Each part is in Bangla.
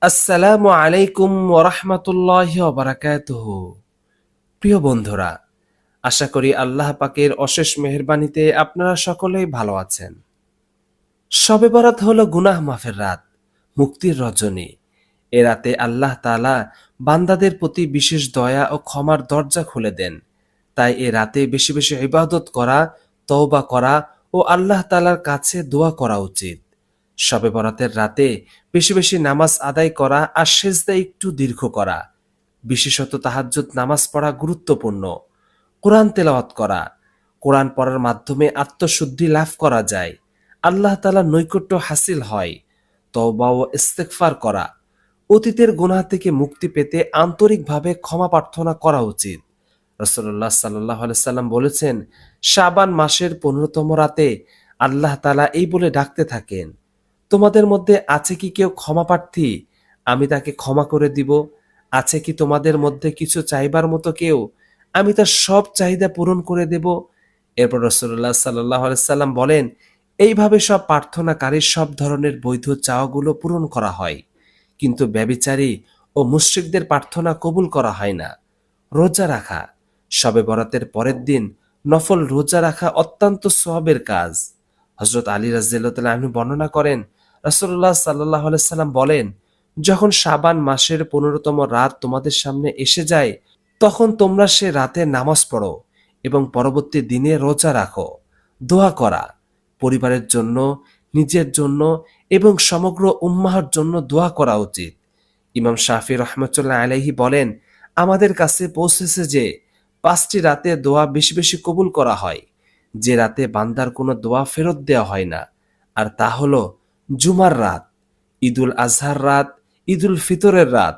আসসালামু আলাইকুম ওরহমতুল্লাহি ওবারাকাতুহু। প্রিয় বন্ধুরা, আশা করি আল্লাহ পাকের অশেষ মেহেরবানিতে আপনারা সকলেই ভালো আছেন। শবে বরাত হলো গুনাহ মাফের রাত, মুক্তির রজনী। এ রাতে আল্লাহ তাআলা বান্দাদের প্রতি বিশেষ দয়া ও ক্ষমার দরজা খুলে দেন। তাই এ রাতে বেশি বেশি ইবাদত করা, তওবা করা ও আল্লাহ তাআলার কাছে দোয়া করা উচিত। শবে বরাতের রাতে বেশি বেশি নামাজ আদায় করা আর সেজদা একটু দীর্ঘ করা, বিশেষত তাহাজ্জুদ নামাজ পড়া গুরুত্বপূর্ণ। কোরআন তেলাওয়াত করা, কোরআন পড়ার মাধ্যমে আত্মশুদ্ধি লাভ করা যায়, আল্লাহ তাআলার নৈকট্য হাসিল হয়। তওবা ও ইস্তেগফার করা, অতীতের গুনাহ থেকে মুক্তি পেতে আন্তরিকভাবে ক্ষমা প্রার্থনা করা উচিত। রাসূলুল্লাহ সাল্লাল্লাহু আলাইহি সাল্লাম বলেছেন, শাবান মাসের ১৫তম রাতে আল্লাহ তাআলা এই বলে ডাকতে থাকেন, তোমাদের মধ্যে আছে কি কেউ ক্ষমা প্রার্থী? আমি তাকে ক্ষমা করে দিব। আছে কি তোমাদের মধ্যে কিছু চাইবার মতো কেউ? আমি তার সব চাহিদা পূরণ করে দেব। এরপর রাসূলুল্লাহ সাল্লাল্লাহু আলাইহি সাল্লাম বলেন, এইভাবে সব প্রার্থনাকারীর সব ধরনের বৈধ চাওয়াগুলো পূরণ করা হয়, কিন্তু ব্যভিচারী ও মুশরিকদের প্রার্থনা কবুল করা হয় না। রোজা রাখা, শবে বরাতের পরের দিন নফল রোজা রাখা অত্যন্ত সওয়াবের কাজ। হযরত আলী রাদিয়াল্লাহু তাআলা আনহু বর্ণনা করেন, রাসূলুল্লাহ সাল্লাল্লাহু আলাইহি সাল্লাম বলেন, যখন শাবান মাসের ১৫তম রাত তোমাদের সামনে এসে যায়, তখন তোমরা সে রাতে নামাজ পড়ো এবং পরবর্তী দিনে রোজা রাখো। দোয়া করা, পরিবারের জন্য, নিজের জন্য এবং সমগ্র উম্মাহর জন্য দোয়া করা উচিত। ইমাম শাফি রহমতুল্লাহ আলাইহি বলেন, আমাদের কাছে পৌঁছেছে যে ৫টি রাতে দোয়া বেশি বেশি কবুল করা হয়, যে রাতে বান্দার কোনো দোয়া ফেরত দেওয়া হয় না, আর তা হলো জুমার রাত, ঈদুল আজহার রাত, ঈদুল ফিতরের রাত,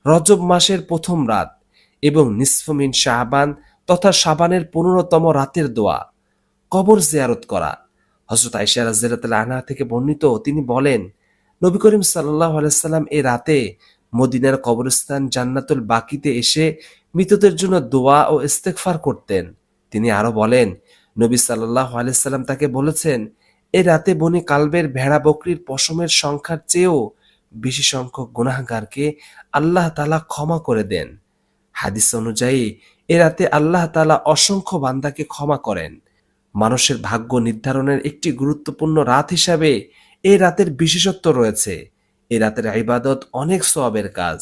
রজব মাসের প্রথম রাত এবং নিসফু মিন শাবান তথা শাবানের ১৫তম রাতের দোয়া। কবর জিয়ারত করা, হযরত আয়েশা রাদিয়াল্লাহু আনহা থেকে বর্ণিত, তিনি বলেন, নবী করিম সাল্লাল্লাহু আলাইহি সাল্লাম এ রাতে মদিনার কবরস্থান জান্নাতুল বাকিতে এসে মৃতদের জন্য দোয়া ও ইস্তেগফার করতেন। তিনি আরো বলেন, নবী সাল্লাল্লাহু আলাইহি সাল্লাম তাকে বলেছেন, এ রাতে বনি কালবের ভেড়া বকরির পশমের সংখ্যার চেয়েও বেশি সংখ্যক গুনাহগারকে আল্লাহ তাআলা ক্ষমা করে দেন। হাদিস অনুযায়ী এ রাতে আল্লাহ তাআলা অসংখ্য বান্দাকে ক্ষমা করেন। মানুষের ভাগ্য নির্ধারণের একটি গুরুত্বপূর্ণ রাত হিসাবে এই রাতের বিশেষত্ব রয়েছে। এই রাতের ইবাদত অনেক সওয়াবের কাজ।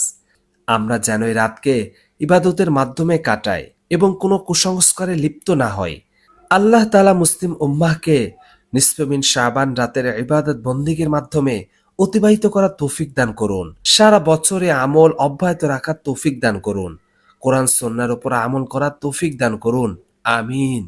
আমরা যেন এই রাতকে ইবাদতের মাধ্যমে কাটাই এবং কোনো কুসংস্কারে লিপ্ত না হই। আল্লাহ তাআলা মুসলিম উম্মাহকে নিসফে মিন শাবান রাতের ইবাদত বন্দেগীর মাধ্যমে অতিবাহিত করার তৌফিক দান করুন। সারা বছরে আমল অব্যাহত রাখার তৌফিক দান করুন। কোরআন সুন্নাহর উপর আমল করার তৌফিক দান করুন। আমিন।